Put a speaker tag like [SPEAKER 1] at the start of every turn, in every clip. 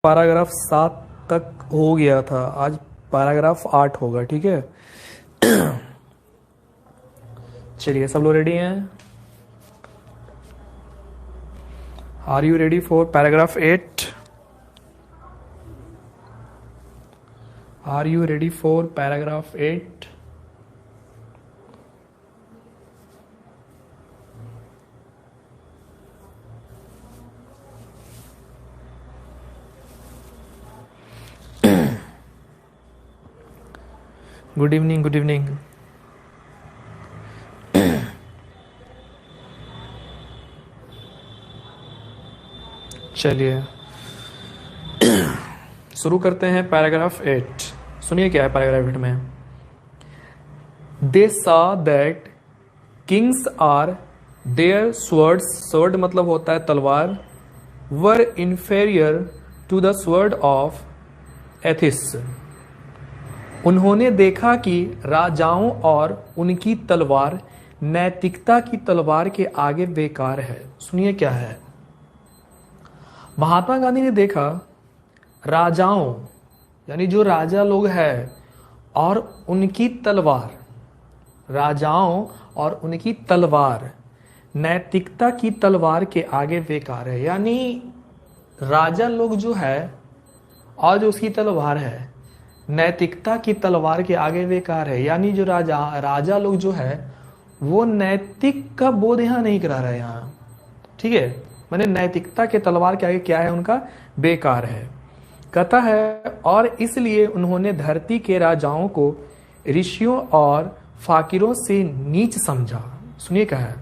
[SPEAKER 1] Paragraph 7 तक हो गया था, आज पैराग्राफ 8 होगा। ठीक है, चलिए सब लोग रेडी हैं? Are you ready for paragraph 8? Are you ready for paragraph 8? Good evening, good evening. चलिए शुरू करते हैं पैराग्राफ 8। सुनिए क्या है पैराग्राफ 8 में। They saw that kings are their swords, sword मतलब होता है तलवार, were inferior to the sword of Athis. उन्होंने देखा कि राजाओं और उनकी तलवार नैतिकता की तलवार के आगे बेकार है। सुनिए क्या है। महात्मा गांधी ने देखा राजाओं यानी जो राजा लोग हैं और उनकी तलवार, राजाओं और उनकी तलवार नैतिकता की तलवार के आगे बेकार है। यानी राजा लोग जो है और जो उसकी तलवार है नैतिकता की तलवार के आगे बेकार है। यानी जो राजा लोग जो है वो नैतिक का बोध यहाँ नहीं करा रहे यहाँ। ठीक है, मैंने नैतिकता के तलवार के आगे क्या है उनका, बेकार है। कहता है और इसलिए उन्होंने धरती के राजाओं को ऋषियों और फाकिरों से नीच समझा। सुनिए क्या है।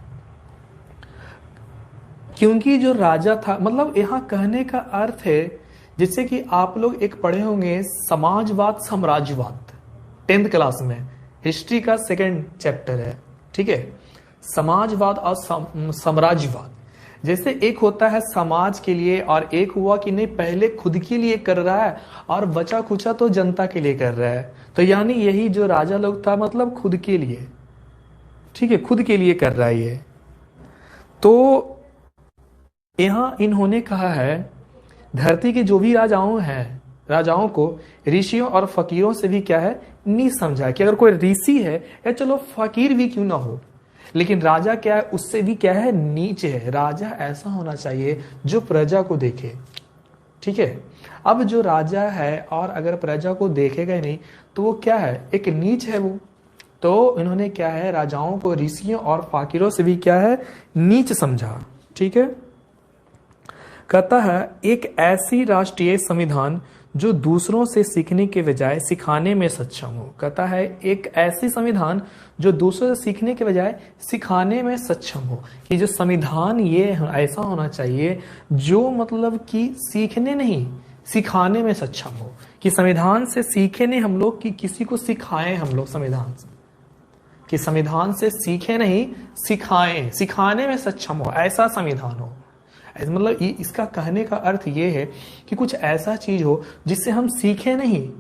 [SPEAKER 1] क्योंकि जो राजा था, मतलब यहाँ कहने का अर्थ है जिससे कि आप लोग एक पढ़े होंगे समाजवाद साम्राज्यवाद 10th क्लास में, हिस्ट्री का 2nd चैप्टर है। ठीक है, समाजवाद और साम्राज्यवाद। जैसे एक होता है समाज के लिए और एक हुआ कि नहीं पहले खुद के लिए कर रहा है और बचा खुचा तो जनता के लिए कर रहा है। तो यानी यही जो राजा लोग था मतलब खुद के लिए, ठीक है, खुद के लिए कर रहा है ये। तो यहां इन्होंने कहा है धरती के जो भी राजाओं हैं, राजाओं को ऋषियों और फकीरों से भी क्या है, नीच समझा। कि अगर कोई ऋषि है या चलो फकीर भी क्यों ना हो, लेकिन राजा क्या है, उससे भी क्या है, नीच है। राजा ऐसा होना चाहिए जो प्रजा को देखे। ठीक है, अब जो राजा है और अगर प्रजा को देखेगा ही नहीं तो वो क्या है, एक नीच है वो। तो इन्होंने क्या है, राजाओं को ऋषियों और फकीरों से भी क्या है, नीच समझा। ठीक है, कहता है एक ऐसी राष्ट्रीय संविधान जो दूसरों से सीखने के बजाय सिखाने में सक्षम हो। कहता है एक ऐसी संविधान जो दूसरों से सीखने के बजाय सिखाने में सक्षम हो। कि जो संविधान ये ऐसा होना चाहिए जो मतलब कि सीखने नहीं सिखाने में सक्षम हो। कि संविधान से सीखे नहीं हम लोग, कि किसी को सिखाएं हम लोग संविधान से। कि संविधान से सीखे नहीं सिखाएं, सिखाने में सक्षम हो, ऐसा संविधान हो। मतलब इसका कहने का अर्थ ये है कि कुछ ऐसा चीज हो जिससे हम सीखें नहीं,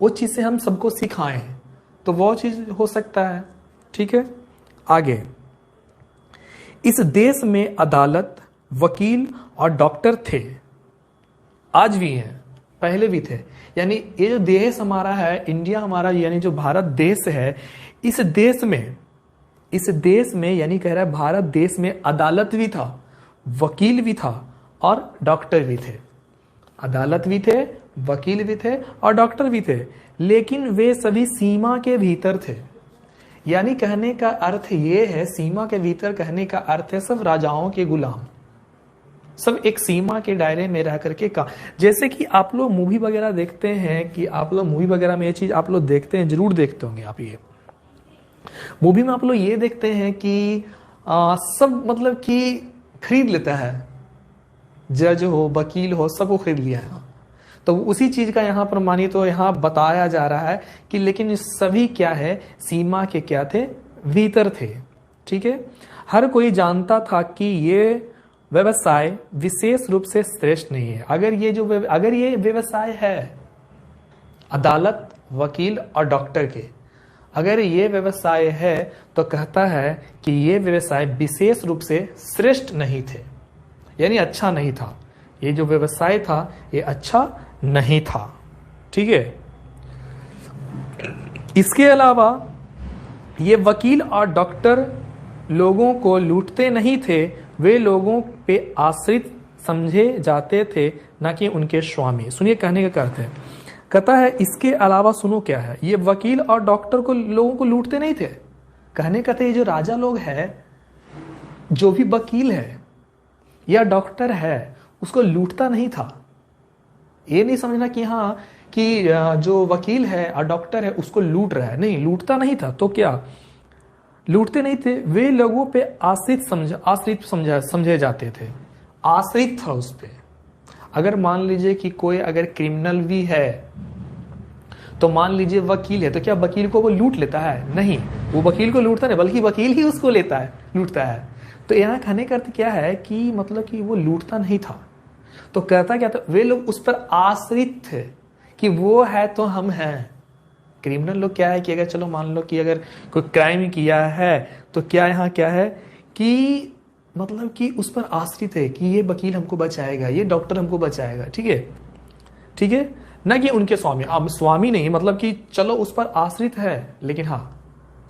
[SPEAKER 1] वो चीज से हम सबको सिखाएं, तो वो चीज हो सकता है। ठीक है, आगे। इस देश में अदालत, वकील और डॉक्टर थे, आज भी हैं, पहले भी थे। यानी ये जो देश हमारा है, इंडिया हमारा, यानी जो भारत देश है, इस देश में यानी कह रहा है भारत देश में अदालत भी था, वकील भी था और डॉक्टर भी थे। अदालत भी थे, वकील भी थे और डॉक्टर भी थे, लेकिन वे सभी सीमा के भीतर थे। यानी कहने का अर्थ ये है, सीमा के भीतर कहने का अर्थ है सब राजाओं के गुलाम, सब एक सीमा के दायरे में रह करके का। जैसे कि आप लोग मूवी वगैरह देखते हैं, कि आप लोग मूवी वगैरह में ये चीज आप लोग देखते हैं, जरूर देखते होंगे आप। ये मूवी में आप लोग ये देखते हैं कि सब मतलब कि खरीद लेता है, जज हो वकील हो सबको खरीद लिया है। तो उसी चीज का यहाँ पर मानिए तो यहाँ बताया जा रहा है कि लेकिन सभी क्या है, सीमा के क्या थे, भीतर थे। ठीक है, हर कोई जानता था कि ये व्यवसाय विशेष रूप से श्रेष्ठ नहीं है। अगर ये व्यवसाय है अदालत, वकील और डॉक्टर के, अगर ये व्यवसाय है तो कहता है कि ये व्यवसाय विशेष रूप से श्रेष्ठ नहीं थे, यानी अच्छा नहीं था। ये जो व्यवसाय था ये अच्छा नहीं था। ठीक है, इसके अलावा ये वकील और डॉक्टर लोगों को लूटते नहीं थे, वे लोगों पे आश्रित समझे जाते थे, ना कि उनके स्वामी। सुनिए कहने का क्या अर्थ है। कहता है इसके अलावा सुनो क्या है, ये वकील और डॉक्टर को लोगों को लूटते नहीं थे। कहने का ये जो राजा लोग है, जो भी वकील है या डॉक्टर है, उसको लूटता नहीं था। ये नहीं समझना कि हाँ कि जो वकील है और डॉक्टर है उसको लूट रहा है, नहीं, लूटता नहीं था। तो क्या लूटते नहीं थे, वे लोगों पे आश्रित समझे जाते थे, आश्रित था उस पे। अगर मान लीजिए कि कोई अगर क्रिमिनल भी है, तो मान लीजिए वकील है, तो क्या वकील को वो लूट लेता है? नहीं, वो वकील को लूटता नहीं, बल्कि वकील ही उसको लेता है, लूटता है। तो यहाँ कहने का अर्थ क्या है कि मतलब कि वो लूटता नहीं था। तो कहता क्या था, वे लोग उस पर आश्रित थे कि वो है तो हम हैं। क्रिमिनल लोग क्या है कि अगर चलो मान लो कि अगर कोई क्राइम किया है, तो क्या यहाँ क्या है कि मतलब कि उस पर आश्रित है कि ये वकील हमको बचाएगा, ये डॉक्टर हमको बचाएगा। ठीक है, ठीक है, ना कि उनके स्वामी। अब स्वामी नहीं मतलब कि चलो उस पर आश्रित है, लेकिन हाँ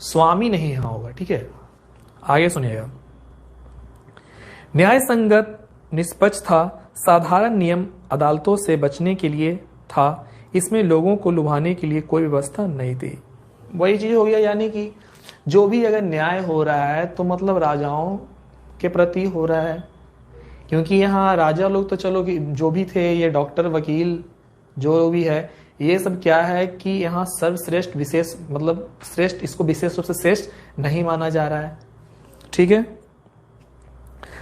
[SPEAKER 1] स्वामी नहीं यहाँ होगा। ठीक है, आगे सुनिएगा। न्याय संगत निष्पक्ष था, साधारण नियम अदालतों से बचने के लिए था, इसमें लोगों को लुभाने के लिए कोई व्यवस्था नहीं थी। वही चीज हो गया, यानी कि जो भी अगर न्याय हो रहा है तो मतलब राजाओं के प्रति हो रहा है, क्योंकि यहाँ राजा लोग तो चलो कि जो भी थे, ये डॉक्टर वकील जो भी है, ये सब क्या है कि यहाँ सर्वश्रेष्ठ विशेष मतलब श्रेष्ठ, इसको विशेष रूप से श्रेष्ठ नहीं माना जा रहा है। ठीक है,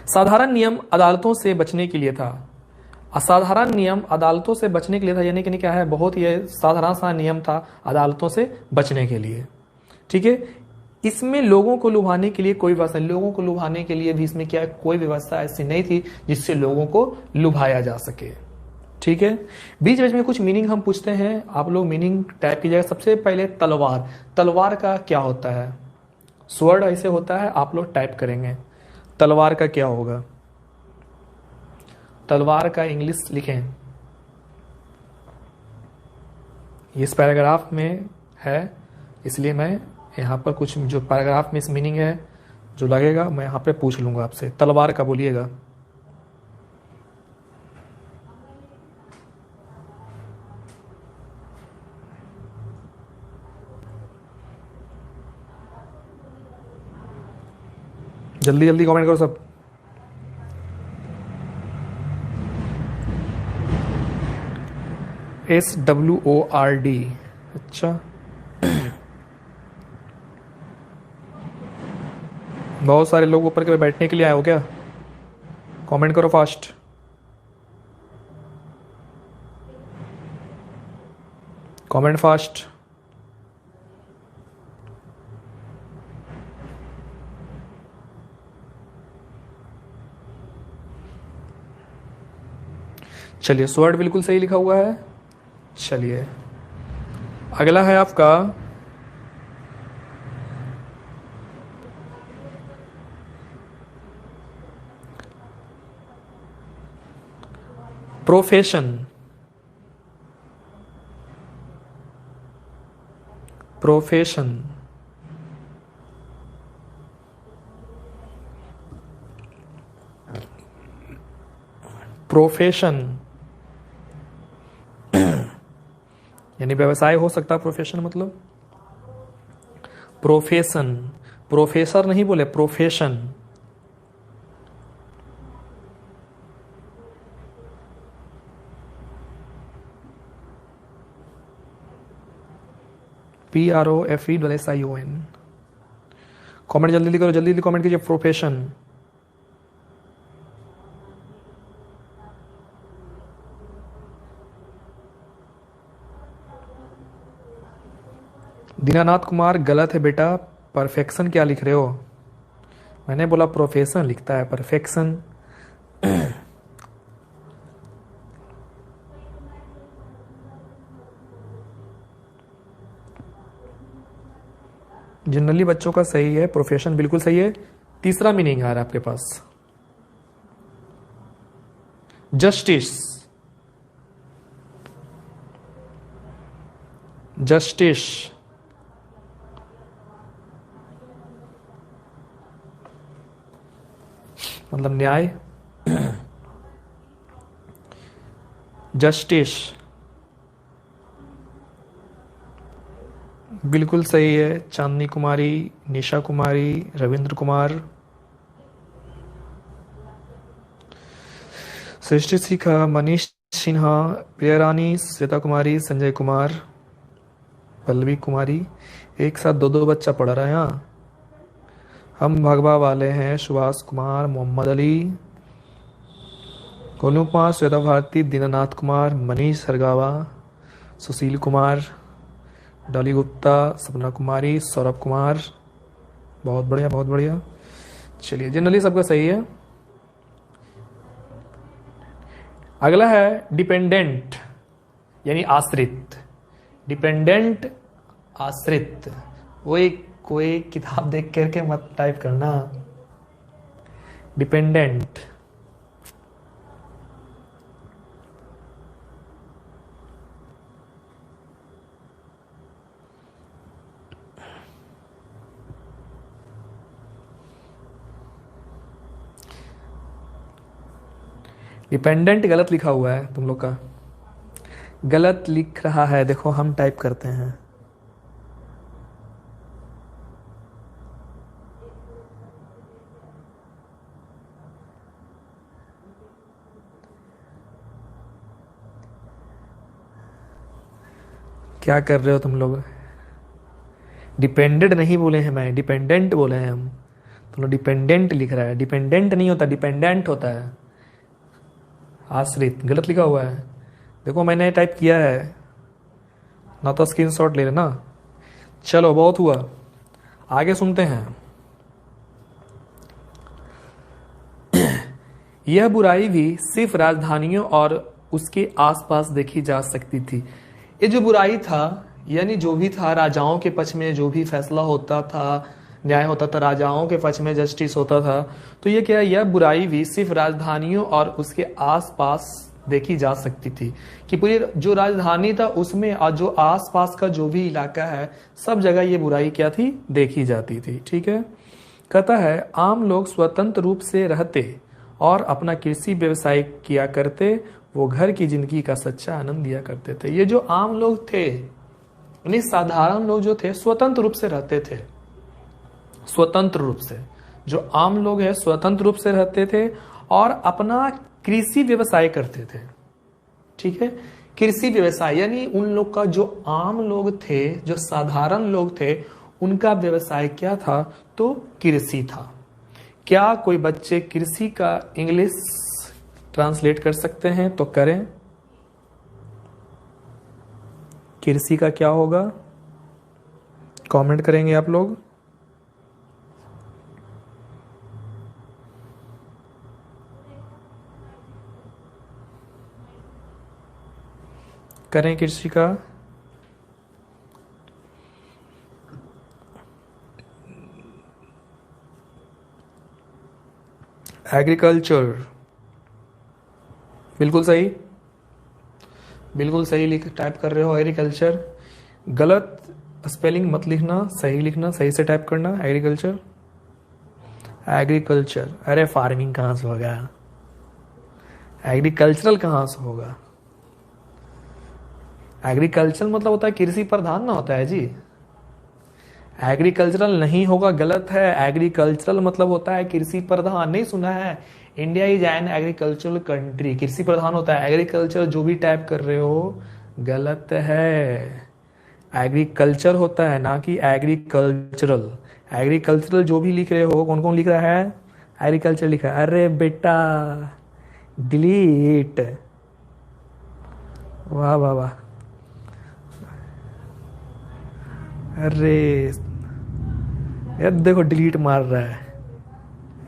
[SPEAKER 1] साधारण नियम अदालतों से बचने के लिए था। असाधारण नियम अदालतों से बचने के लिए था, यानी कि क्या है, बहुत ही साधारण सा नियम था अदालतों से बचने के लिए। ठीक है, इसमें लोगों को लुभाने के लिए कोई व्यवस्था, लोगों को लुभाने के लिए भी इसमें क्या है, कोई व्यवस्था ऐसी नहीं थी जिससे लोगों को लुभाया जा सके। ठीक है, बीच बीच में कुछ मीनिंग हम पूछते हैं, आप लोग मीनिंग टाइप कीजिएगा। सबसे पहले तलवार, तलवार का क्या होता है? स्वर्ण ऐसे होता है, आप लोग टाइप करेंगे। तलवार का क्या होगा? तलवार का इंग्लिश लिखें, इस पैराग्राफ में है, इसलिए मैं यहाँ पर कुछ जो पैराग्राफ में इस मीनिंग है जो लगेगा मैं यहाँ पे पूछ लूंगा आपसे। तलवार का बोलिएगा। जल्दी जल्दी कमेंट करो सब। SWORD, अच्छा बहुत सारे लोग ऊपर के बैठने के लिए आए हो क्या? कमेंट करो फास्ट। Comment fast. चलिए, स्वर्ड बिल्कुल सही लिखा हुआ है। चलिए, अगला है आपका प्रोफेशन। प्रोफेशन, प्रोफेशन यानी व्यवसाय हो सकता है। प्रोफेशन मतलब प्रोफेशन, प्रोफेसर नहीं बोले, प्रोफेशन। PROFESSION। कमेंट जल्दी जल्दी करो, जल्दी जल्दी कमेंट कीजिए। प्रोफेशन, दीनानाथ कुमार गलत है बेटा, परफेक्शन क्या लिख रहे हो? मैंने बोला प्रोफेशन लिखता है, परफेक्शन। जनरली बच्चों का सही है, प्रोफेशन बिल्कुल सही है। तीसरा मीनिंग आ रहा है आपके पास, जस्टिस, जस्टिस, मतलब न्याय, जस्टिस बिल्कुल सही है। चांदनी कुमारी, निशा कुमारी, रविंद्र कुमार, सृष्टि शिखा, मनीष सिन्हा, प्रियरानी, श्वेता कुमारी, संजय कुमार, पल्लवी कुमारी। एक साथ दो दो बच्चा पढ़ रहा है यहाँ। हम भगवा वाले हैं, सुभाष कुमार, मोहम्मद अली, गोलू कुमार, श्वेता भारती, दीनानाथ कुमार, मनीष सरगावा, सुशील कुमार, डॉली गुप्ता, सपना कुमारी, सौरभ कुमार। बहुत बढ़िया, बहुत बढ़िया। चलिए, जनरली सबका सही है। अगला है डिपेंडेंट, यानी आश्रित। डिपेंडेंट, आश्रित। वही कोई किताब देख करके मत टाइप करना। डिपेंडेंट, डिपेंडेंट गलत लिखा हुआ है तुम लोग का, गलत लिख रहा है। देखो हम टाइप करते हैं। क्या कर रहे हो तुम लोग? डिपेंडेंट नहीं बोले हैं, मैं डिपेंडेंट बोले हैं हम। तुम लोग डिपेंडेंट लिख रहा है। डिपेंडेंट नहीं होता, डिपेंडेंट होता है। आश्रित गलत लिखा हुआ है। देखो मैंने टाइप किया है ना, तो स्क्रीनशॉट ले लेना। चलो बहुत हुआ, आगे सुनते हैं। यह बुराई भी सिर्फ राजधानियों और उसके आसपास देखी जा सकती थी। ये जो बुराई था, यानी जो भी था राजाओं के पक्ष में जो भी फैसला होता था, न्याय होता था, राजाओं के पक्ष में जस्टिस होता था, तो ये क्या, यह बुराई भी सिर्फ राजधानियों और उसके आसपास देखी जा सकती थी। कि पूरी जो राजधानी था उसमें और जो आसपास का जो भी इलाका है, सब जगह ये बुराई क्या थी, देखी जाती थी। ठीक है। कहता है आम लोग स्वतंत्र रूप से रहते और अपना कृषि व्यवसाय किया करते, वो घर की जिंदगी का सच्चा आनंद लिया करते थे। ये जो आम लोग थे, यानी साधारण लोग जो थे, स्वतंत्र रूप से रहते थे। स्वतंत्र रूप से, जो आम लोग हैं स्वतंत्र रूप से रहते थे और अपना कृषि व्यवसाय करते थे। ठीक है। कृषि व्यवसाय यानी उन लोग का, जो आम लोग थे, जो साधारण लोग थे, उनका व्यवसाय क्या था, तो कृषि था। क्या कोई बच्चे कृषि का इंग्लिश ट्रांसलेट कर सकते हैं? तो करें। कृषि का क्या होगा, कमेंट करेंगे आप लोग। करें कृषि का। एग्रीकल्चर, बिल्कुल सही, बिल्कुल सही लिख टाइप कर रहे हो। एग्रीकल्चर गलत स्पेलिंग मत लिखना, सही लिखना, सही से टाइप करना। Agriculture, agriculture. अरे फार्मिंग कहाँ से होगा, एग्रीकल्चरल कहाँ से होगा? एग्रीकल्चर मतलब होता है कृषि प्रधान ना होता है जी। एग्रीकल्चरल नहीं होगा, गलत है। एग्रीकल्चरल मतलब होता है कृषि प्रधान। नहीं सुना है? India is an agricultural country. कृषि प्रधान होता है। एग्रीकल्चर जो भी टाइप कर रहे हो गलत है। एग्रीकल्चर होता है, ना कि एग्रीकल्चरल। एग्रीकल्चरल जो भी लिख रहे हो, कौन कौन लिख रहा है? एग्रीकल्चर लिखा है। अरे बेटा डिलीट, वाह वाह वाह। अरे यार देखो डिलीट मार रहा है।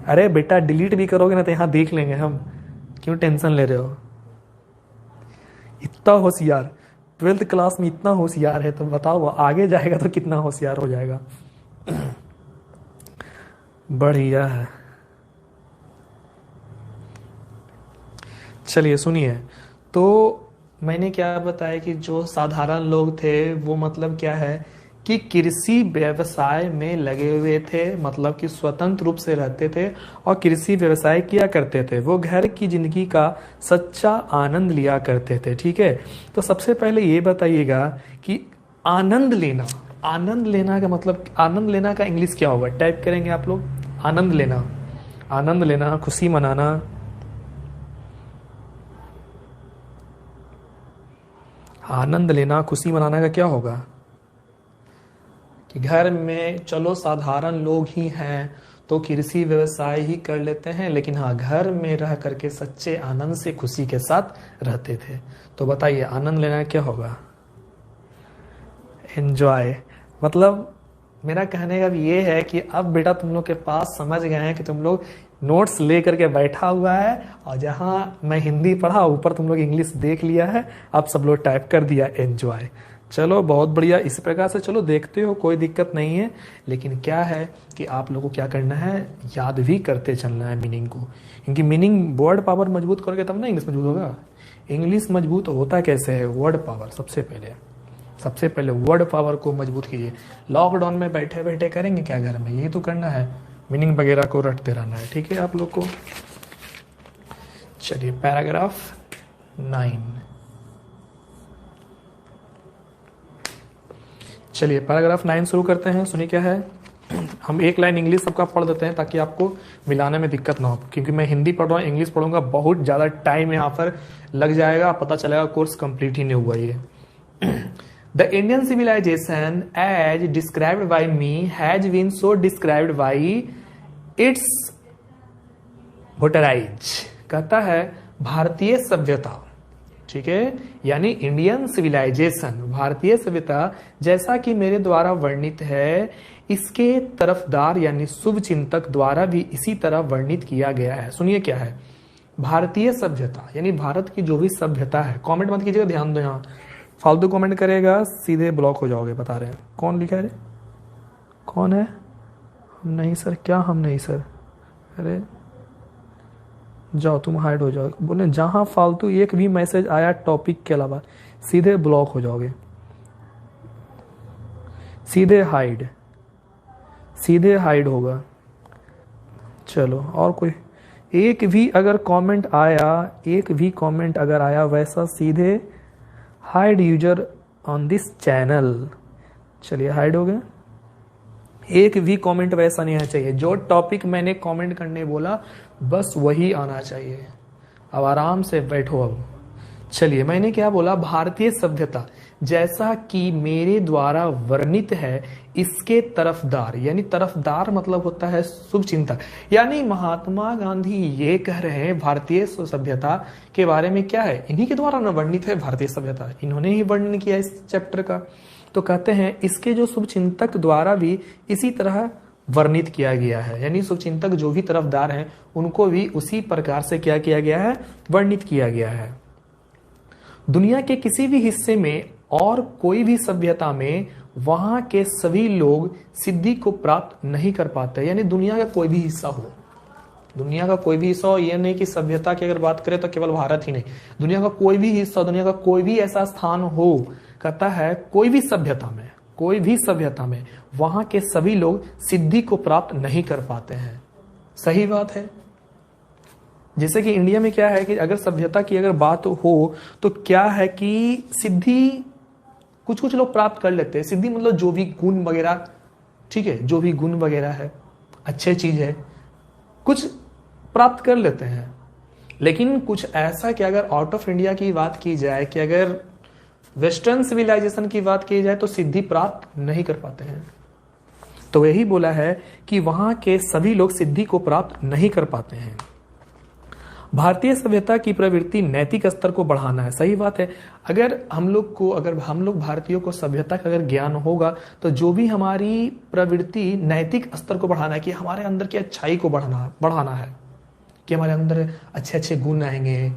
[SPEAKER 1] अरे बेटा डिलीट भी करोगे ना तो यहाँ देख लेंगे हम, क्यों टेंशन ले रहे हो? इतना होशियार, 12th क्लास में इतना होशियार है, तो बताओ वो आगे जाएगा तो कितना होशियार हो जाएगा। बढ़िया है। चलिए सुनिए। तो मैंने क्या बताया कि जो साधारण लोग थे वो मतलब क्या है कि कृषि व्यवसाय में लगे हुए थे, मतलब कि स्वतंत्र रूप से रहते थे और कृषि व्यवसाय किया करते थे। वो घर की जिंदगी का सच्चा आनंद लिया करते थे। ठीक है, तो सबसे पहले ये बताइएगा कि आनंद लेना, आनंद लेना का मतलब, आनंद लेना का इंग्लिश क्या होगा? टाइप करेंगे आप लोग, आनंद लेना, आनंद लेना, खुशी मनाना। आनंद लेना, खुशी मनाना का क्या होगा? कि घर में चलो साधारण लोग ही हैं तो कृषि व्यवसाय ही कर लेते हैं, लेकिन हाँ घर में रह करके सच्चे आनंद से खुशी के साथ रहते थे। तो बताइए आनंद लेना क्या होगा? एंजॉय। मतलब मेरा कहने का भी ये है कि अब बेटा तुम लोग के पास समझ गए हैं कि तुम लोग नोट्स ले करके बैठा हुआ है और जहाँ मैं हिंदी पढ़ा ऊपर तुम लोग इंग्लिश देख लिया है, अब सब लोग टाइप कर दिया एंजॉय। चलो बहुत बढ़िया, इसी प्रकार से चलो देखते हो, कोई दिक्कत नहीं है। लेकिन क्या है कि आप लोगों को क्या करना है, याद भी करते चलना है मीनिंग को, क्योंकि मीनिंग वर्ड पावर मजबूत करोगे तब ना इंग्लिश मजबूत होगा। इंग्लिश मजबूत होता कैसे है? Word power. सबसे पहले वर्ड पावर को मजबूत कीजिए। लॉकडाउन में बैठे बैठे करेंगे क्या घर में? यही तो करना है, मीनिंग वगैरह को रटते रहना है। ठीक है आप लोग को। चलिए पैराग्राफ 9। चलिए पैराग्राफ 9 शुरू करते हैं। सुनिए क्या है। हम एक लाइन इंग्लिश सबका पढ़ देते हैं ताकि आपको मिलाने में दिक्कत ना हो, क्योंकि मैं हिंदी पढ़ रहा हूँ, इंग्लिश पढ़ूंगा, बहुत ज़्यादा टाइम यहाँ पर लग जाएगा, पता चलेगा कोर्स कंप्लीट ही नहीं हुआ ये। The Indian civilization as described by me has been so described by its votaries। कहता है भारतीय सभ्यता, ठीक है, यानी इंडियन सिविलाइजेशन, भारतीय सभ्यता जैसा कि मेरे द्वारा वर्णित है, इसके तरफदार यानी शुभ चिंतक द्वारा भी इसी तरह वर्णित किया गया है। सुनिए क्या है, भारतीय सभ्यता यानी भारत की जो भी सभ्यता है। कमेंट मत कीजिएगा, ध्यान दो, यहाँ फालतू कमेंट करेगा सीधे ब्लॉक हो जाओगे, बता रहे हैं। कौन लिखा है रे? कौन है? हम नहीं सर। क्या हम नहीं सर? अरे जाओ तुम हाइड हो जाओ। बोले जहां फालतू एक भी मैसेज आया टॉपिक के अलावा सीधे ब्लॉक हो जाओगे, सीधे हाइड होगा। चलो और कोई एक भी अगर कमेंट अगर आया वैसा सीधे hide user on this channel. चलिए हाइड हो गया। एक भी कमेंट वैसा नहीं आना चाहिए। जो टॉपिक मैंने कमेंट करने बोला बस वही आना चाहिए। अब आराम से बैठो। अब चलिए मैंने क्या बोला, भारतीय सभ्यता जैसा कि मेरे द्वारा वर्णित है, इसके तरफदार यानी तरफदार मतलब होता है शुभ चिंतक, यानी महात्मा गांधी ये कह रहे हैं भारतीय सभ्यता के बारे में क्या है, इन्हीं के द्वारा न वर्णित है भारतीय सभ्यता, इन्होंने ही वर्णन किया इस चैप्टर का। तो कहते हैं इसके जो शुभ चिंतक द्वारा भी इसी तरह वर्णित किया गया है, यानी शुभ चिंतक जो भी तरफदार हैं उनको भी उसी प्रकार से क्या किया गया है, वर्णित किया गया है। दुनिया के किसी भी हिस्से में और कोई भी सभ्यता में वहां के सभी लोग सिद्धि को प्राप्त नहीं कर पाते, यानी दुनिया का कोई भी हिस्सा हो, दुनिया का कोई भी हिस्सा हो, यह नहीं कि सभ्यता की अगर बात करें तो केवल भारत ही नहीं, दुनिया का कोई भी हिस्सा, दुनिया का कोई भी ऐसा स्थान हो, कहता है कोई भी सभ्यता में वहां के सभी लोग सिद्धि को प्राप्त नहीं कर पाते हैं। सही बात है। जैसे कि इंडिया में क्या है कि अगर सभ्यता की अगर बात हो तो क्या है कि सिद्धि कुछ लोग प्राप्त कर लेते हैं। सिद्धि मतलब जो भी गुण वगैरह, ठीक है, जो भी गुण वगैरह है, अच्छे चीज है, कुछ प्राप्त कर लेते हैं। लेकिन कुछ ऐसा कि अगर आउट ऑफ इंडिया की बात की जाए, कि अगर वेस्टर्न सिविलाइजेशन की बात की जाए तो सिद्धि प्राप्त नहीं कर पाते हैं। तो यही बोला है कि वहां के सभी लोग सिद्धि को प्राप्त नहीं कर पाते हैं। भारतीय सभ्यता की प्रवृत्ति नैतिक स्तर को बढ़ाना है। सही बात है। अगर हम लोग भारतीयों को सभ्यता का अगर ज्ञान होगा तो जो भी हमारी प्रवृत्ति नैतिक स्तर को बढ़ाना है, कि हमारे अंदर की अच्छाई को बढ़ाना है, कि हमारे अंदर अच्छे अच्छे गुण आएंगे।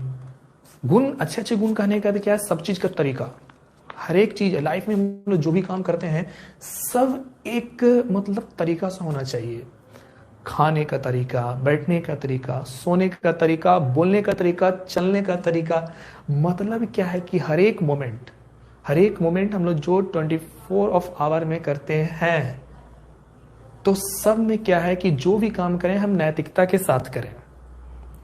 [SPEAKER 1] अच्छे गुण कहने का क्या है, सब चीज का तरीका, हर एक चीज लाइफ में हम लोग जो भी काम करते हैं सब एक मतलब तरीका से होना चाहिए। खाने का तरीका, बैठने का तरीका, सोने का तरीका, बोलने का तरीका, चलने का तरीका। मतलब क्या है कि हर एक मोमेंट हम लोग जो 24 ऑफ आवर में करते हैं, तो सब में क्या है कि जो भी काम करें हम नैतिकता के साथ करें।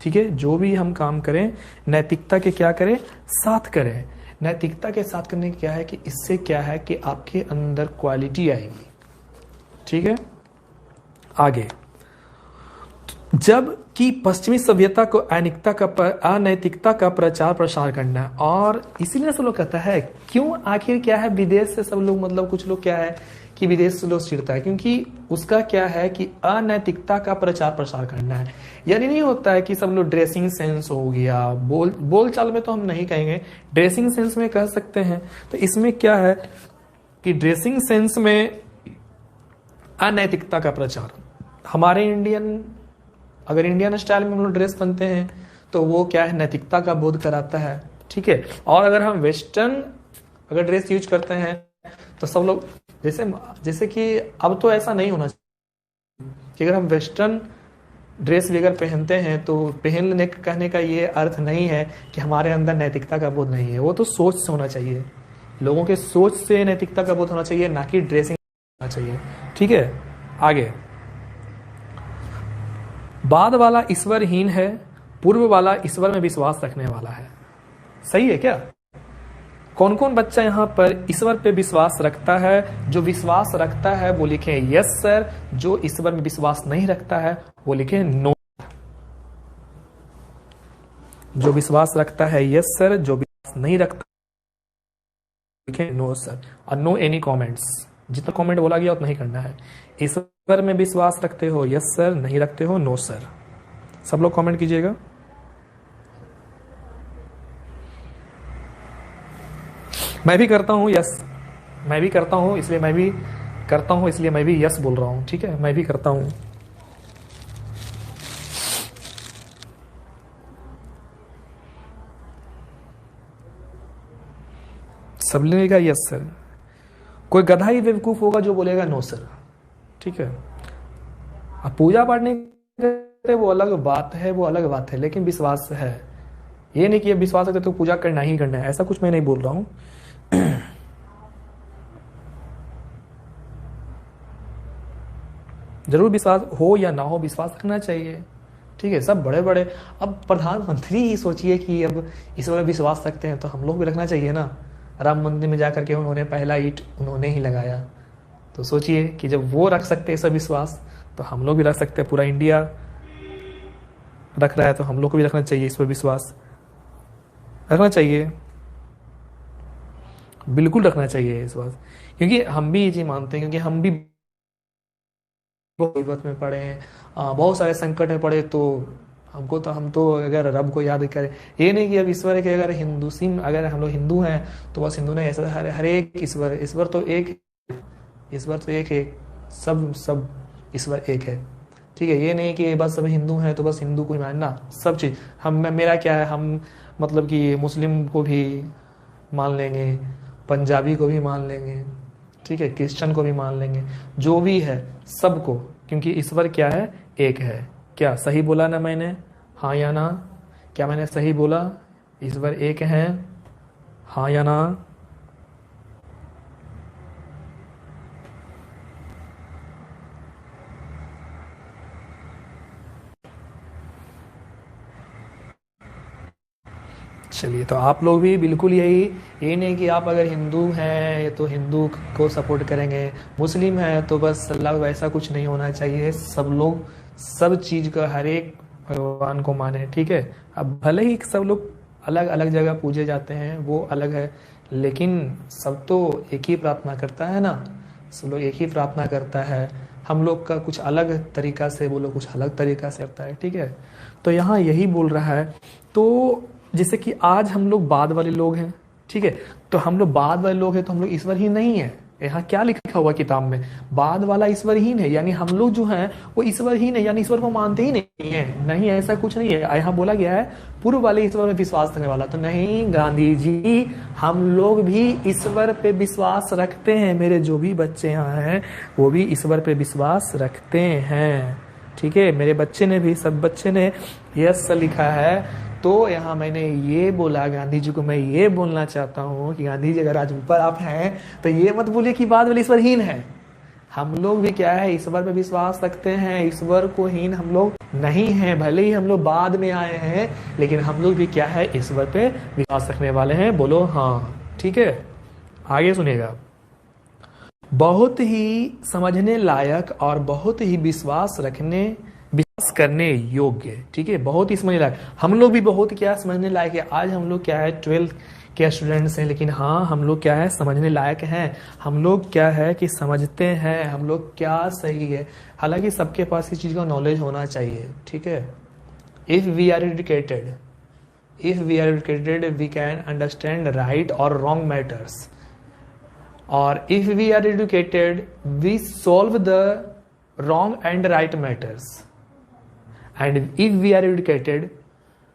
[SPEAKER 1] ठीक है, जो भी हम काम करें नैतिकता के क्या करें, साथ करें। नैतिकता के साथ करने क्या है कि इससे क्या है कि आपके अंदर क्वालिटी आएगी। ठीक है, आगे, जब कि पश्चिमी सभ्यता को अनैतिकता का प्रचार प्रसार करना है, और इसीलिए सब लोग कहता है क्यों, आखिर क्या है विदेश से सब लोग, मतलब कुछ लोग क्या है कि विदेश से लोग चिढ़ता है, क्योंकि उसका क्या है कि अनैतिकता का प्रचार प्रसार करना है। यानी नहीं होता है कि सब लोग ड्रेसिंग सेंस हो गया, बोल चाल में तो हम नहीं कहेंगे, ड्रेसिंग सेंस में कह सकते हैं। तो इसमें क्या है कि ड्रेसिंग सेंस में अनैतिकता का प्रचार, हमारे अगर इंडियन स्टाइल में हम लोग ड्रेस पहनते हैं तो वो क्या है, नैतिकता का बोध कराता है। ठीक है, और अगर हम वेस्टर्न अगर ड्रेस यूज करते हैं तो सब लोग जैसे कि अब तो ऐसा नहीं होना चाहिए कि अगर हम वेस्टर्न ड्रेस भी अगर पहनते हैं तो पहनने कहने का ये अर्थ नहीं है कि हमारे अंदर नैतिकता का बोध नहीं है। वो तो सोच से होना चाहिए, लोगों के सोच से नैतिकता का बोध होना चाहिए, ना कि ड्रेसिंग होना चाहिए। ठीक है, आगे, बाद वाला ईश्वरहीन है, पूर्व वाला ईश्वर में विश्वास रखने वाला है। सही है क्या? कौन कौन बच्चा यहाँ पर ईश्वर पे विश्वास रखता है? जो विश्वास रखता है वो लिखे यस सर, जो ईश्वर में विश्वास नहीं रखता है वो लिखे नो। जो विश्वास रखता है यस सर, जो विश्वास नहीं रखता लिखे नो सर, और नो एनी कमेंट्स। जितना कमेंट बोला गया उतना ही करना है। ईश्वर में विश्वास रखते हो यस सर, नहीं रखते हो नो सर। सब लोग कमेंट कीजिएगा। मैं भी करता हूं यस, मैं भी करता हूं इसलिए मैं भी करता हूं, इसलिए मैं भी यस बोल रहा हूं। ठीक है, मैं भी करता हूं। सब लेगा यस सर। कोई गधा ही बेवकूफ होगा जो बोलेगा नो सर। ठीक है, अब पूजा पाठ नहीं करते वो अलग बात है, वो अलग बात है, लेकिन विश्वास है। ये नहीं कि विश्वास है तो पूजा करना ही करना है, ऐसा कुछ मैं नहीं बोल रहा हूं। जरूर विश्वास हो या ना हो, विश्वास रखना चाहिए। ठीक है, सब बड़े बड़े, अब प्रधानमंत्री ही सोचिए कि अब इस पर विश्वास रखते हैं तो हम लोग भी रखना चाहिए ना। राम मंदिर में जाकर के उन्होंने पहला ईंट उन्होंने ही लगाया, तो सोचिए कि जब वो रख सकते हैं सब विश्वास तो हम लोग भी रख सकते हैं। पूरा इंडिया रख रहा है तो हम लोग को भी रखना चाहिए, इस पर विश्वास रखना चाहिए, बिल्कुल रखना चाहिए विश्वास। क्योंकि हम भी ये चीज मानते हैं, क्योंकि हम भी मुसीबत में पड़े हैं, बहुत सारे संकट में पड़े, तो हम तो अगर रब को याद करें, ये नहीं कि अब ईश्वर है कि अगर अगर हम लोग हिंदू हैं तो बस हिंदू नहीं, ऐसा हर एक ईश्वर तो एक, सब ईश्वर एक है। ठीक है, ये नहीं कि बस सब हिंदू हैं तो बस हिंदू को ही मानना, सब चीज मेरा क्या है, हम मतलब कि मुस्लिम को भी मान लेंगे, पंजाबी को भी मान लेंगे, ठीक है, क्रिश्चियन को भी मान लेंगे, जो भी है सबको, क्योंकि ईश्वर क्या है, एक है। क्या सही बोला ना मैंने? हाँ या ना? क्या मैंने सही बोला? ईश्वर एक है, हाँ या ना? चलिए, तो आप लोग भी बिल्कुल यही नहीं कि आप अगर हिंदू हैं तो हिंदू को सपोर्ट करेंगे, मुस्लिम है तो बस अल्लाह, वैसा कुछ नहीं होना चाहिए। सब लोग सब चीज का हर एक भगवान को माने। ठीक है, अब भले ही सब लोग अलग अलग जगह पूजे जाते हैं वो अलग है, लेकिन सब तो एक ही प्रार्थना करता है ना, सब लोग एक ही प्रार्थना करता है। हम लोग का कुछ अलग तरीका से, वो लोग कुछ अलग तरीका से करता है। ठीक है, तो यहाँ यही बोल रहा है। तो जैसे कि आज हम लोग बाद वाले लोग हैं, ठीक है, तो हम लोग बाद वाले लोग हैं तो हम लोग ईश्वर ही नहीं है। यहाँ क्या लिखा हुआ किताब में? बाद वाला ईश्वर ही है, यानी हम लोग जो हैं वो ईश्वर ही नहीं, यानी ईश्वर को मानते ही नहीं है। नहीं, ऐसा कुछ नहीं है। यहाँ बोला गया है पूर्व वाले ईश्वर में विश्वास रखने वाला, तो नहीं गांधी जी, हम लोग भी ईश्वर पे विश्वास रखते हैं। मेरे जो भी बच्चे यहाँ हैं वो भी ईश्वर पे विश्वास रखते हैं। ठीक है, मेरे बच्चे ने भी, सब बच्चे ने यस लिखा है। तो यहाँ मैंने ये बोला, गांधी जी को मैं ये बोलना चाहता हूँ कि गांधी जी अगर आज ऊपर आप हैं तो ये मत बोलिए कि बाद वाले ईश्वरहीन है। हम लोग भी क्या है, ईश्वर पे विश्वास रखते हैं, ईश्वर को हीन हम लोग नहीं हैं। भले ही हम लोग बाद में आए हैं, लेकिन हम लोग भी क्या है, ईश्वर पे विश्वास रखने वाले हैं। बोलो हाँ, ठीक है। आगे सुनिएगा। बहुत ही समझने लायक और बहुत ही विश्वास करने योग्य, ठीक है, बहुत ही समझने लायक। हम लोग भी बहुत क्या समझने लायक है। आज हम लोग क्या है 12th के स्टूडेंट्स हैं, लेकिन हाँ हम लोग क्या है समझने लायक हैं। हम लोग क्या है कि समझते हैं हम लोग क्या सही है। हालांकि सबके पास इस चीज का नॉलेज होना चाहिए, ठीक है। If we are educated we can understand right और रॉन्ग मैटर्स, और if we are educated we solve the wrong and right matters, and if we are educated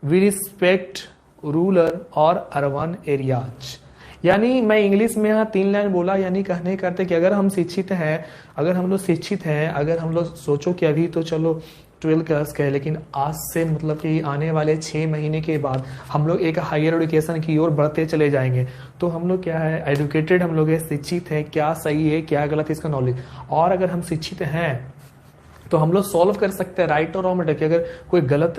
[SPEAKER 1] we respect rural और urban areas। यानी मैं English में यहाँ 3 line बोला, यानी कहने करते कि अगर हम शिक्षित हैं, अगर हम लोग शिक्षित हैं, अगर हम लोग सोचो कि अभी तो चलो 12 क्लास का है, लेकिन आज से मतलब कि आने वाले 6 महीने के बाद हम लोग एक हायर एजुकेशन की ओर बढ़ते चले जाएंगे। तो हम लोग क्या है एजुकेटेड, हम लोग शिक्षित हैं, क्या सही है क्या गलत है इसका नॉलेज। और अगर हम शिक्षित हैं तो हम लोग सॉल्व कर सकते हैं राइट और रॉन्ग मैटर कि अगर कोई गलत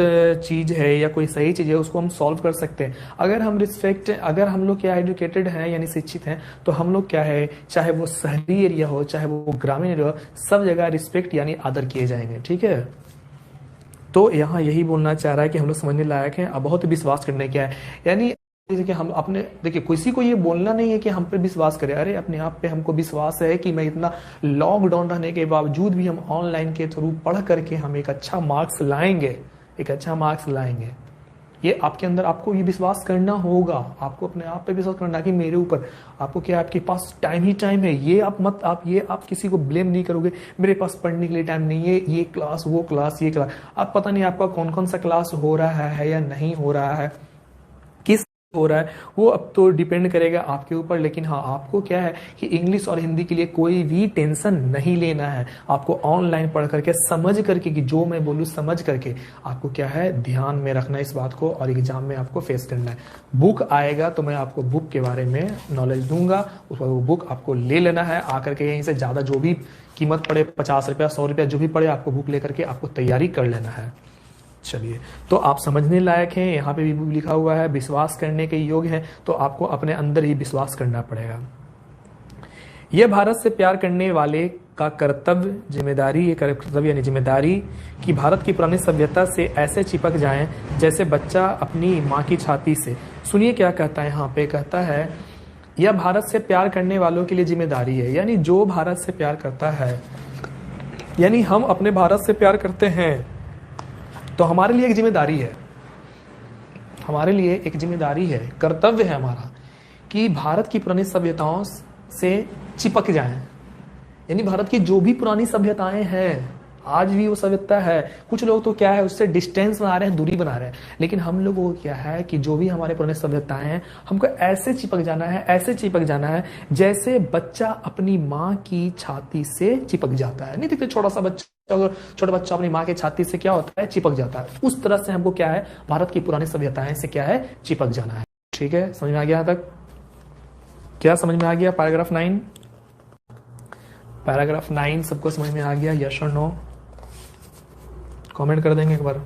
[SPEAKER 1] चीज है या कोई सही चीज है उसको हम सॉल्व कर सकते हैं। अगर हम लोग क्या एजुकेटेड हैं यानी शिक्षित हैं, तो हम लोग क्या है, चाहे वो शहरी एरिया हो चाहे वो ग्रामीण एरिया हो, सब जगह रिस्पेक्ट यानी आदर किए जाएंगे, ठीक है। तो यहाँ यही बोलना चाह रहा है कि हम लोग समझने लायक हैं, अब बहुत विश्वास करने क्या है। यानी कि हम अपने, देखिए किसी को ये बोलना नहीं है कि हम पे विश्वास करें। अरे अपने आप पे हमको विश्वास है कि मैं इतना लॉकडाउन रहने के बावजूद भी हम ऑनलाइन के थ्रू पढ़ करके हम एक अच्छा मार्क्स लाएंगे। ये आपके अंदर आपको ये विश्वास करना होगा। आपको अपने आप पे विश्वास करना कि मेरे ऊपर आपको क्या, आपके पास टाइम ही टाइम है। ये आप किसी को ब्लेम नहीं करोगे मेरे पास पढ़ने के लिए टाइम नहीं है, ये क्लास वो क्लास ये क्लास। अब पता नहीं आपका कौन कौन सा क्लास हो रहा है या नहीं हो रहा है, हो रहा है, वो अब तो डिपेंड करेगा आपके ऊपर। लेकिन हाँ आपको क्या है कि इंग्लिश और हिंदी के लिए कोई भी टेंशन नहीं लेना है। आपको ऑनलाइन पढ़ करके समझ करके कि जो मैं बोलूँ समझ करके आपको क्या है ध्यान में रखना इस बात को, और एग्जाम में आपको फेस करना है। बुक आएगा तो मैं आपको बुक के बारे में नॉलेज दूंगा, उस वो बुक आपको ले लेना है आकर के। यहीं से ज्यादा जो भी कीमत पड़े 50 रुपया 100 रुपया जो भी पड़े, आपको बुक लेकर के आपको तैयारी कर लेना है। चलिए, तो आप समझने लायक हैं, यहाँ पे भी लिखा हुआ है विश्वास करने के योग्य है, तो आपको अपने अंदर ही विश्वास करना पड़ेगा। यह भारत से प्यार करने वाले का कर्तव्य जिम्मेदारी कि भारत की पुरानी सभ्यता से ऐसे चिपक जाएं जैसे बच्चा अपनी माँ की छाती से। सुनिए क्या कहता है यहाँ पे, कहता है यह भारत से प्यार करने वालों के लिए जिम्मेदारी है। यानी जो भारत से प्यार करता है, यानी हम अपने भारत से प्यार करते हैं तो हमारे लिए एक जिम्मेदारी है, कर्तव्य है हमारा कि भारत की पुरानी सभ्यताओं से चिपक जाएं। यानी भारत की जो भी पुरानी सभ्यताएं हैं, आज भी वो सभ्यता है। कुछ लोग तो क्या है उससे डिस्टेंस बना रहे हैं, दूरी बना रहे हैं, लेकिन हम लोगों को क्या है कि जो भी हमारे पुराने सभ्यताएं हैं हमको ऐसे चिपक जाना है जैसे बच्चा अपनी माँ की छाती से चिपक जाता है। नहीं देखते छोटा बच्चा अपनी माँ की छाती से क्या होता है, चिपक जाता है। उस तरह से हमको क्या है भारत की पुरानी सभ्यताएं से क्या है, चिपक जाना है। ठीक है, समझ में आ गया? यहाँ तक क्या समझ में आ गया? पैराग्राफ 9 सबको समझ में आ गया? यस और नो कमेंट कर देंगे एक बार।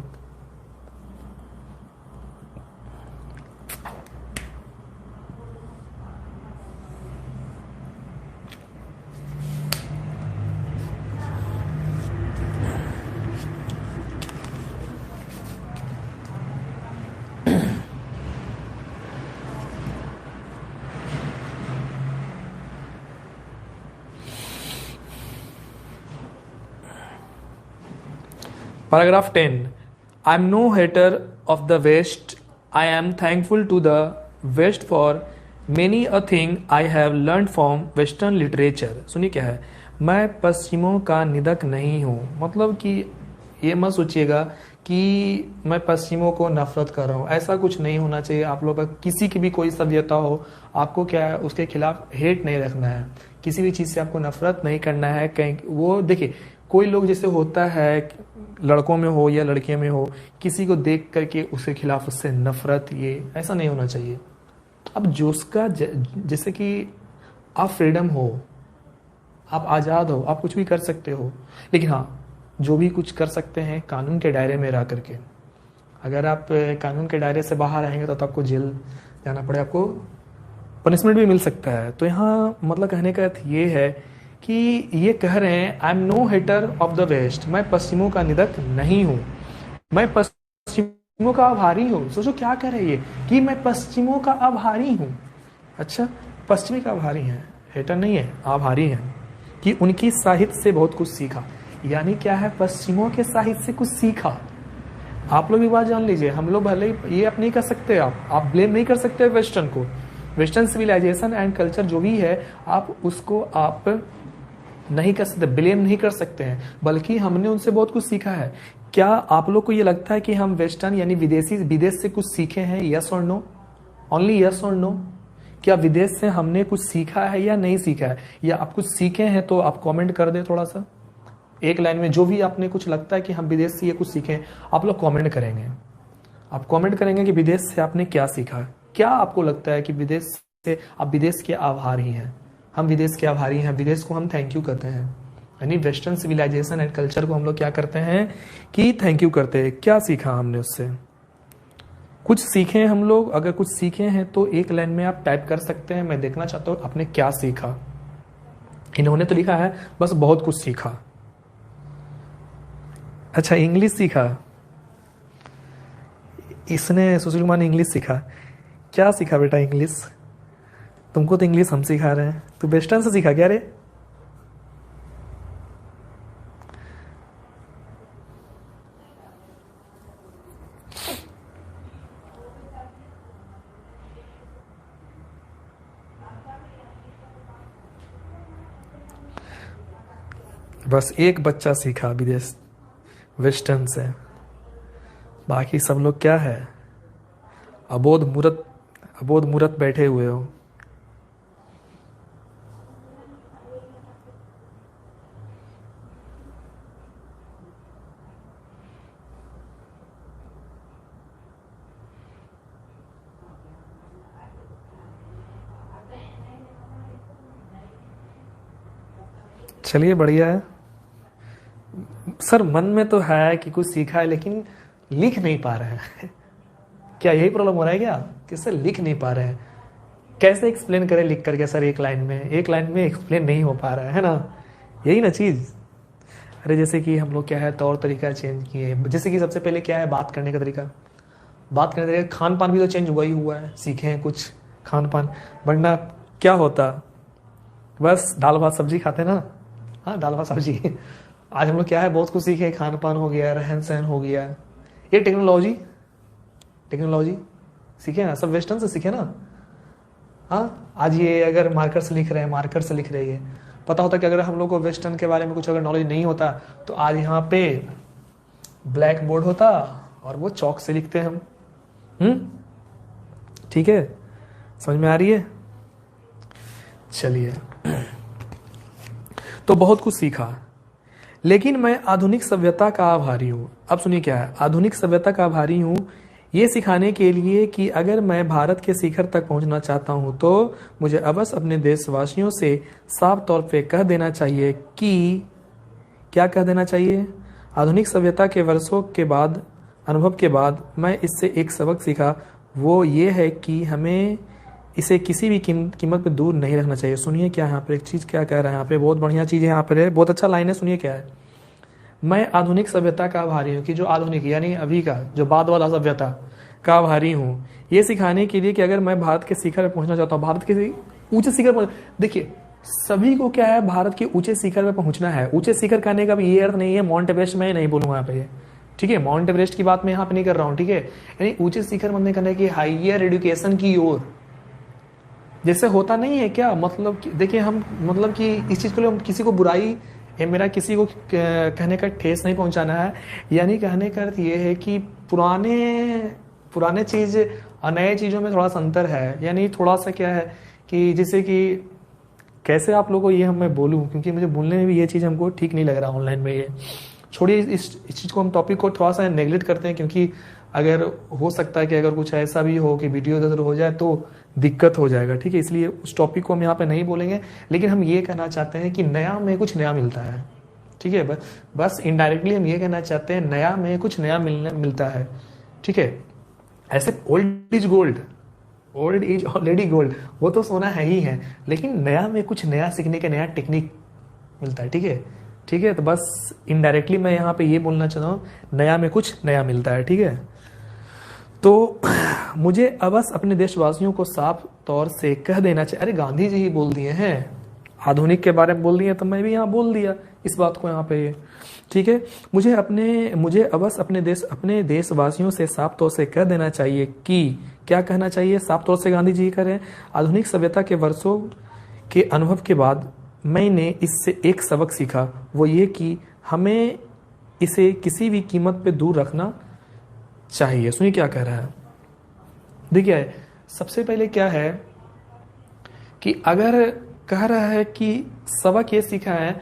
[SPEAKER 1] Paragraph 10. I am no hater of the West. I am thankful to the West for many a thing I have learned from Western literature. सुनिए क्या है, मैं पश्चिमों का निंदक नहीं हूँ। मतलब कि ये मत सोचिएगा कि मैं पश्चिमों को नफरत कर रहा हूँ, ऐसा कुछ नहीं होना चाहिए। आप लोग का किसी की भी कोई सभ्यता हो, आपको क्या है उसके खिलाफ हेट नहीं रखना है, किसी भी चीज़ से आपको नफरत नहीं करना है। कहीं वो देखिए कोई लोग जैसे होता है, लड़कों में हो या लड़कियों में हो, किसी को देख करके उसके खिलाफ उससे नफरत, ये ऐसा नहीं होना चाहिए। अब जो उसका जैसे कि आप फ्रीडम हो, आप आज़ाद हो, आप कुछ भी कर सकते हो, लेकिन हाँ, जो भी कुछ कर सकते हैं कानून के दायरे में रह करके। अगर आप कानून के दायरे से बाहर आएंगे तो आपको जेल जाना पड़े, आपको पनिशमेंट भी मिल सकता है। तो यहाँ मतलब कहने का अर्थ ये है कि ये कह रहे हैं, I am no hater of the west, मैं पश्चिमों का निंदक नहीं हूँ, मैं पश्चिमों का आभारी हूँ। सोचो क्या कह रहे हैं ये, कि मैं पश्चिमों का आभारी हूँ। अच्छा, पश्चिमी का आभारी हैं, हेटर नहीं है, आभारी हैं, कि उनकी साहित्य से बहुत कुछ सीखा। यानी क्या है, पश्चिमों के साहित्य से कुछ सीखा। आप लोग भी बात जान लीजिए, हम लोग भले ये आप नहीं कर सकते, आप ब्लेम नहीं कर सकते वेस्टर्न को, वेस्टर्न सिविलाइजेशन एंड कल्चर जो भी है, आप उसको आप नहीं कर सकते, ब्लेम नहीं कर सकते हैं, बल्कि हमने उनसे बहुत कुछ सीखा है। क्या आप लोग को ये लगता है कि हम वेस्टर्न यानी विदेश से कुछ सीखे हैं? यस और नो, ओनली यस और नो। क्या विदेश से हमने कुछ सीखा है या नहीं सीखा है? या आप कुछ सीखे हैं तो आप कमेंट कर दे थोड़ा सा, एक लाइन में जो भी आपने कुछ लगता है कि हम विदेश से ये कुछ सीखे हैं, आप लोग कमेंट करेंगे। आप कमेंट करेंगे कि विदेश से आपने क्या सीखा। क्या आपको लगता है कि विदेश से आप विदेश के आभारी हैं? हम विदेश के आभारी हैं, विदेश को हम थैंक यू करते हैं। यानी वेस्टर्न सिविलाइजेशन एंड कल्चर को हम लोग क्या करते हैं कि थैंक यू करते हैं। क्या सीखा हमने उससे? कुछ सीखे हम लोग, अगर कुछ सीखे हैं तो एक लाइन में आप टाइप कर सकते हैं, मैं देखना चाहता हूं आपने क्या सीखा। इन्होंने तो लिखा है बस बहुत कुछ सीखा। अच्छा, इंग्लिश सीखा, इसने सुशील कुमार ने इंग्लिश सीखा। क्या सीखा बेटा इंग्लिश? तुमको तो इंग्लिश हम सिखा रहे हैं, तू वेस्टर्न से सीखा क्या रे? बस एक बच्चा सीखा विदेश वेस्टर्न से, बाकी सब लोग क्या है, अबोध मूरत बैठे हुए हो। चलिए बढ़िया है सर, मन में तो है कि कुछ सीखा है लेकिन लिख नहीं पा रहे हैं। क्या यही प्रॉब्लम हो रहा है क्या, कि सर लिख नहीं पा रहे हैं? कैसे एक्सप्लेन करें लिख करके सर? एक लाइन में एक्सप्लेन नहीं हो पा रहा है ना, यही ना चीज़। अरे जैसे कि हम लोग क्या है, तौर तरीका चेंज किए। जैसे कि सबसे पहले क्या है, बात करने का तरीका, खान पान भी तो चेंज हुआ ही हुआ है, सीखे हैं कुछ खान पान, वरना क्या होता, बस दाल भात सब्जी खाते ना। हाँ, दाल भात सब्जी। आज हम लोग क्या है, बहुत कुछ सीखे, खान पान हो गया, रहन सहन हो गया, ये टेक्नोलॉजी सीखे ना, सब वेस्टर्न से सीखे ना। हाँ, आज ये अगर मार्कर से लिख रहे हैं, पता होता कि अगर हम लोग को वेस्टर्न के बारे में कुछ अगर नॉलेज नहीं होता तो आज यहाँ पे ब्लैक बोर्ड होता और वो चौक से लिखते हम। ठीक है, समझ में आ रही है? चलिए, तो बहुत कुछ सीखा, लेकिन मैं आधुनिक सभ्यता का आभारी हूँ। अब सुनिए क्या है, आधुनिक सभ्यता का आभारी हूँ ये सिखाने के लिए कि अगर मैं भारत के शिखर तक पहुंचना चाहता हूं तो मुझे अवश्य अपने देशवासियों से साफ तौर पे कह देना चाहिए कि, क्या कह देना चाहिए? आधुनिक सभ्यता के वर्षों के बाद, अनुभव के बाद मैं इससे एक सबक सीखा, वो ये है कि हमें इसे किसी भी कीमत पे दूर नहीं रखना चाहिए। सुनिए क्या यहाँ पर एक चीज़ क्या कह रहा है, यहाँ पे बहुत बढ़िया चीज़ है, यहाँ पर है, बहुत अच्छा लाइन है, सुनिए क्या है। मैं आधुनिक सभ्यता का आभारी हूँ, कि जो आधुनिक यानी अभी का जो बाद वाला सभ्यता का आभारी हूँ ये सिखाने के लिए कि अगर मैं भारत के शिखर पर पहुंचना चाहता हूँ, भारत के ऊंचे शिखर पर, देखिए सभी को क्या है, भारत के ऊंचे शिखर पर पहुंचना है। ऊंचे शिखर कहने का भी ये अर्थ नहीं है माउंट एवरेस्ट में नहीं बोलूंगा यहाँ पे, ठीक है, माउंट एवरेस्ट की बात मैं यहाँ पे नहीं कर रहा हूँ, ठीक है, यानी ऊंचे शिखर मतलब करने की हाइयर एजुकेशन की ओर, जैसे होता नहीं है क्या, मतलब देखिए हम मतलब कि इस चीज को हम किसी को बुराई, मेरा किसी को कहने का ठेस नहीं पहुंचाना है, यानी कहने का अर्थ ये है कि पुराने चीज और नए चीजों में थोड़ा सा अंतर है। यानी थोड़ा सा क्या है कि जैसे कि कैसे आप लोगों को ये मैं बोलूँ, क्योंकि मुझे बोलने में भी ये चीज़ हमको ठीक नहीं लग रहा ऑनलाइन में। ये छोड़िए, इस चीज़ को हम टॉपिक को थोड़ा सा नेगलेक्ट करते हैं, क्योंकि अगर हो सकता है कि अगर कुछ ऐसा भी हो कि वीडियो इधर हो जाए तो दिक्कत हो जाएगा, ठीक है। इसलिए उस टॉपिक को हम यहाँ पे नहीं बोलेंगे, लेकिन हम ये कहना चाहते हैं कि नया में कुछ नया मिलता है, ठीक है। बस इनडायरेक्टली हम ये कहना चाहते हैं नया में कुछ नया मिलता है, ठीक है। ऐसे old is gold, old is already gold, वो तो सोना है ही है, लेकिन नया में कुछ नया सीखने के नया टेक्निक मिलता है, ठीक है। ठीक है, तो बस इनडायरेक्टली मैं यहाँ पे ये बोलना चाहता हूँ, नया में कुछ नया मिलता है, ठीक है। तो मुझे अब बस अपने देशवासियों को साफ तौर से कह देना चाहिए, अरे गांधी जी ही बोल दिए हैं, आधुनिक के बारे में बोल दिए, तो मैं भी यहाँ बोल दिया इस बात को यहाँ पे, ठीक है। मुझे अब बस अपने देशवासियों से साफ तौर से कह देना चाहिए कि क्या कहना चाहिए, साफ तौर से गांधी जी कह रहे हैं, आधुनिक सभ्यता के वर्षों के अनुभव के बाद मैंने इससे एक सबक सीखा, वो ये कि हमें इसे किसी भी कीमत पे दूर रखना चाहिए। सुनिए क्या कह रहा है, देखिए सबसे पहले क्या है कि अगर कह रहा है कि सबक ये सीखा है,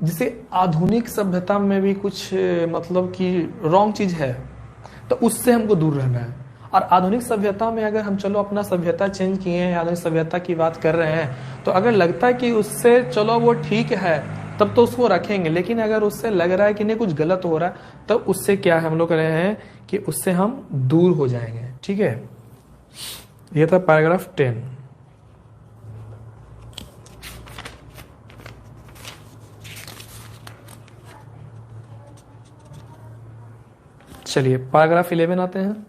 [SPEAKER 1] जिसे आधुनिक सभ्यता में भी कुछ मतलब कि रॉन्ग चीज है, तो उससे हमको दूर रहना है। और आधुनिक सभ्यता में अगर हम चलो अपना सभ्यता चेंज किए हैं, आधुनिक सभ्यता की बात कर रहे हैं, तो अगर लगता है कि उससे चलो वो ठीक है, तब तो उसको रखेंगे। लेकिन अगर उससे लग रहा है कि नहीं कुछ गलत हो रहा है, तब तो उससे क्या हम लोग कह रहे हैं कि उससे हम दूर हो जाएंगे, ठीक है। ये था पैराग्राफ 10। चलिए पैराग्राफ 11 आते हैं।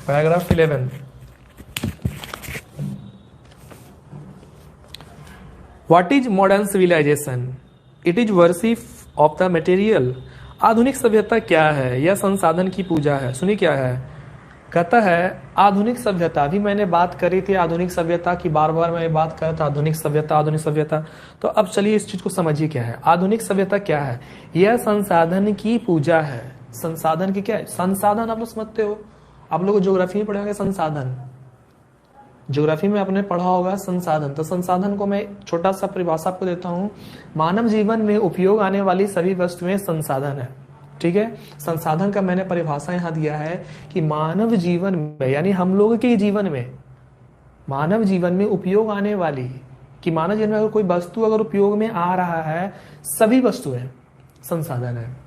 [SPEAKER 1] Paragraph 11, what is modern civilization? It is worship of the material. आधुनिक सभ्यता क्या है? यह संसाधन की पूजा है। सुनिए क्या है, कहता है आधुनिक सभ्यता, अभी मैंने बात करी थी आधुनिक सभ्यता की, बार बार मैं बात कर रहा था आधुनिक सभ्यता आधुनिक सभ्यता। तो अब चलिए इस चीज को समझिए क्या है आधुनिक सभ्यता क्या है। यह संसाधन की पूजा है। संसाधन की क्या है? संसाधन आप लोग समझते हो, आप लोग ज्योग्राफी में पढ़े होंगे संसाधन, ज्योग्राफी में आपने पढ़ा होगा संसाधन। तो संसाधन को मैं छोटा सा परिभाषा आपको देता हूं, मानव जीवन में उपयोग आने वाली सभी वस्तुएं संसाधन है, ठीक है। संसाधन का मैंने परिभाषा यहां दिया है कि मानव जीवन में, यानी हम लोग के जीवन में, मानव जीवन में उपयोग आने वाली, कि मानव जीवन में अगर कोई वस्तु अगर उपयोग में आ रहा है, सभी वस्तुएं संसाधन है।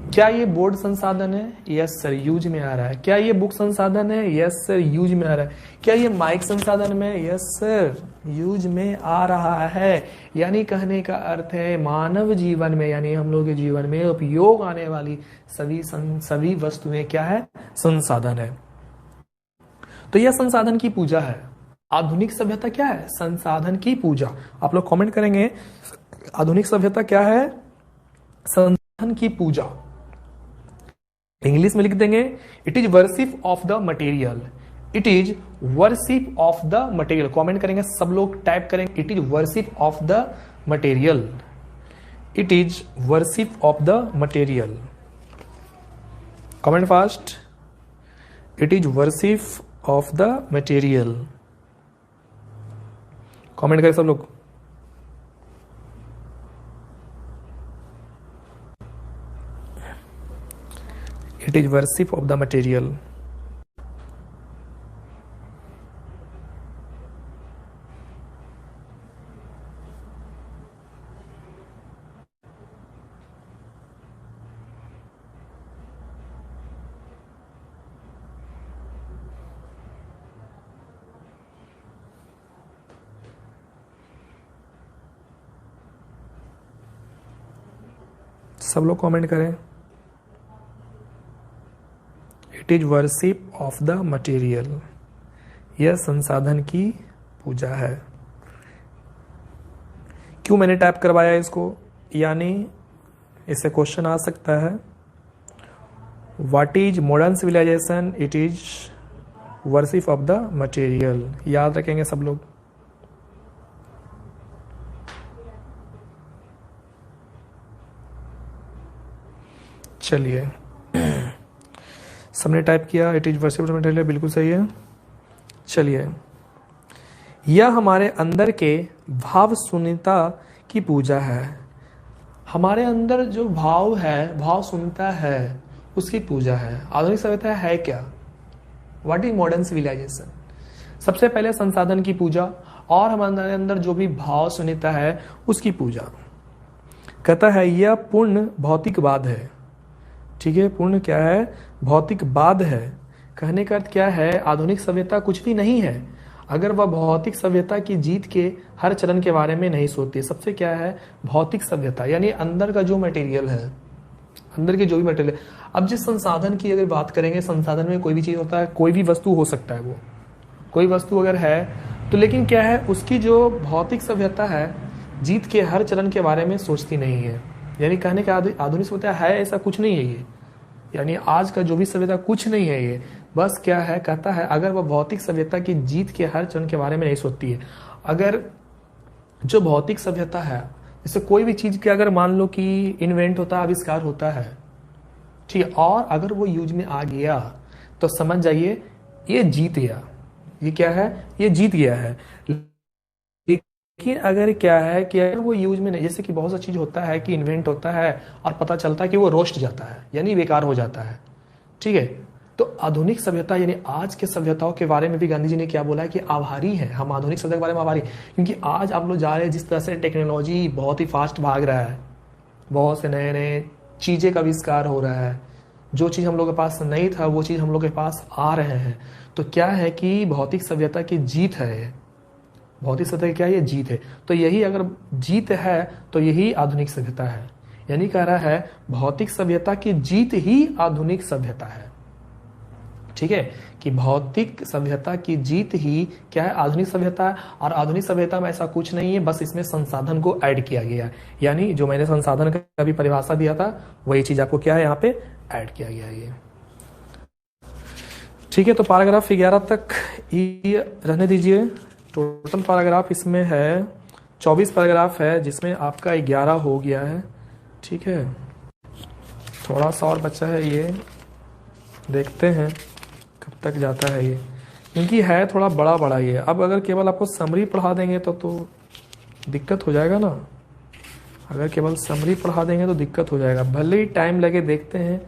[SPEAKER 1] क्या ये बोर्ड संसाधन है? यस सर, यूज में आ रहा है। क्या ये बुक संसाधन है? यस सर, यूज में आ रहा है। क्या ये माइक संसाधन में? यस सर, यूज में आ रहा है। यानी कहने का अर्थ है मानव जीवन में, यानी हम लोग के जीवन में उपयोग आने वाली सभी वस्तुएं क्या है? संसाधन है। तो यह संसाधन की पूजा है। आधुनिक सभ्यता क्या है? संसाधन की पूजा। आप लोग कमेंट करेंगे आधुनिक सभ्यता क्या है? संसाधन की पूजा। इंग्लिश में लिख देंगे it is worship of the material. It is worship of the material. Comment करेंगे सब लोग, टाइप करेंगे it is worship of the material. It is worship of the material. Comment fast, it is worship of the material. Comment करें सब लोग। It is worship of the material. सब लोग comment करें it is worship of the material. यह संसाधन की पूजा है। क्यों मैंने टाइप करवाया इसको? यानी इससे क्वेश्चन आ सकता है what is modern civilization? It is worship of the material. याद रखेंगे सब लोग। चलिए सबने टाइप किया, इट इज वर्शिप मटेरियल, बिल्कुल सही है। चलिए, यह हमारे अंदर के भाव शून्यता की पूजा है। हमारे अंदर जो भाव है, भाव शून्यता है, उसकी पूजा है। आधुनिक सभ्यता है क्या? What is modern civilization? सबसे पहले संसाधन की पूजा और हमारे अंदर जो भी भाव शून्यता है उसकी पूजा। कहता है यह पूर्ण भौतिकवाद है। ठीक है, पूर्ण क्या है? भौतिकवाद है। कहने का अर्थ क्या है? आधुनिक सभ्यता कुछ भी नहीं है अगर वह भौतिक सभ्यता की जीत के हर चरण के बारे में नहीं सोचती। सबसे क्या है? भौतिक सभ्यता, यानी अंदर का जो मटेरियल है, अंदर के जो भी मटेरियल। अब जिस संसाधन की अगर बात करेंगे, संसाधन में कोई भी चीज होता है, कोई भी वस्तु हो सकता है, वो कोई वस्तु अगर है तो, लेकिन क्या है, उसकी जो भौतिक सभ्यता है जीत के हर चरण के बारे में सोचती नहीं है। यानी कहने का आधुनिक सभ्यता है ऐसा कुछ नहीं है ये, यानी आज का जो भी सभ्यता कुछ नहीं है ये। बस क्या है, कहता है अगर वह भौतिक सभ्यता की जीत के हर चरण के बारे में नहीं सोचती है। अगर जो भौतिक सभ्यता है, जैसे कोई भी चीज के अगर मान लो कि इन्वेंट होता है, आविष्कार होता है, ठीक है, और अगर वो यूज में आ गया तो समझ जाइए ये जीत गया। ये क्या है? ये जीत गया है। लेकिन अगर क्या है कि अगर वो यूज में नहीं, जैसे कि बहुत सा चीज होता है कि इन्वेंट होता है और पता चलता है कि वो रोस्ट जाता है, यानी बेकार हो जाता है। ठीक है, तो आधुनिक सभ्यता यानी आज के सभ्यताओं के बारे में भी गांधी जी ने क्या बोला है कि आभारी है। हम आधुनिक सभ्यता के बारे में आभारी, क्योंकि आज आप लोग जा रहे हैं जिस तरह से टेक्नोलॉजी बहुत ही फास्ट भाग रहा है, बहुत से नए नए चीजें का आविष्कार हो रहा है, जो चीज हम लोग के पास नहीं था वो चीज हम लोग के पास आ रहे हैं। तो क्या है कि भौतिक सभ्यता की जीत है। भौतिक सभ्यता की क्या है? ये जीत है। तो यही अगर जीत है तो यही आधुनिक सभ्यता है। यानी कह रहा है भौतिक सभ्यता की जीत ही आधुनिक सभ्यता है। ठीक है, कि भौतिक सभ्यता की जीत ही क्या है? आधुनिक सभ्यता है। और आधुनिक सभ्यता में ऐसा कुछ नहीं है, बस इसमें संसाधन को ऐड किया गया है। यानी जो मैंने संसाधन का भी परिभाषा दिया था वही चीज आपको क्या है यहाँ पे ऐड किया गया है ये। ठीक है, तो पैराग्राफ 11 तक ये रहने दीजिए। टोटल पैराग्राफ इसमें है 24 पैराग्राफ है, जिसमें आपका 11 हो गया है। ठीक है, थोड़ा सा और बचा है, ये देखते हैं कब तक जाता है ये, क्योंकि है थोड़ा बड़ा बड़ा ये। अब अगर केवल आपको समरी पढ़ा देंगे तो दिक्कत हो जाएगा ना। अगर केवल समरी पढ़ा देंगे तो दिक्कत हो जाएगा। भले ही टाइम लगे, देखते हैं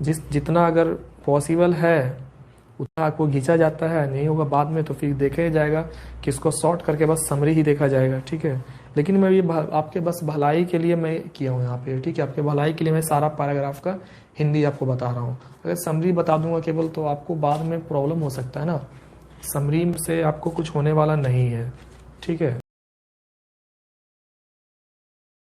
[SPEAKER 1] जितना अगर पॉसिबल है उतना आपको खींचा जाता है, नहीं होगा बाद में तो फिर देखा ही जाएगा कि इसको शॉर्ट करके बस समरी ही देखा जाएगा। ठीक है, लेकिन मैं ये आपके बस भलाई के लिए मैं किया हूँ यहाँ पे। ठीक है, आपके भलाई के लिए मैं सारा पैराग्राफ का हिंदी आपको बता रहा हूँ। अगर समरी बता दूंगा केवल तो आपको बाद में प्रॉब्लम हो सकता है ना। समरी से आपको कुछ होने वाला नहीं है। ठीक है।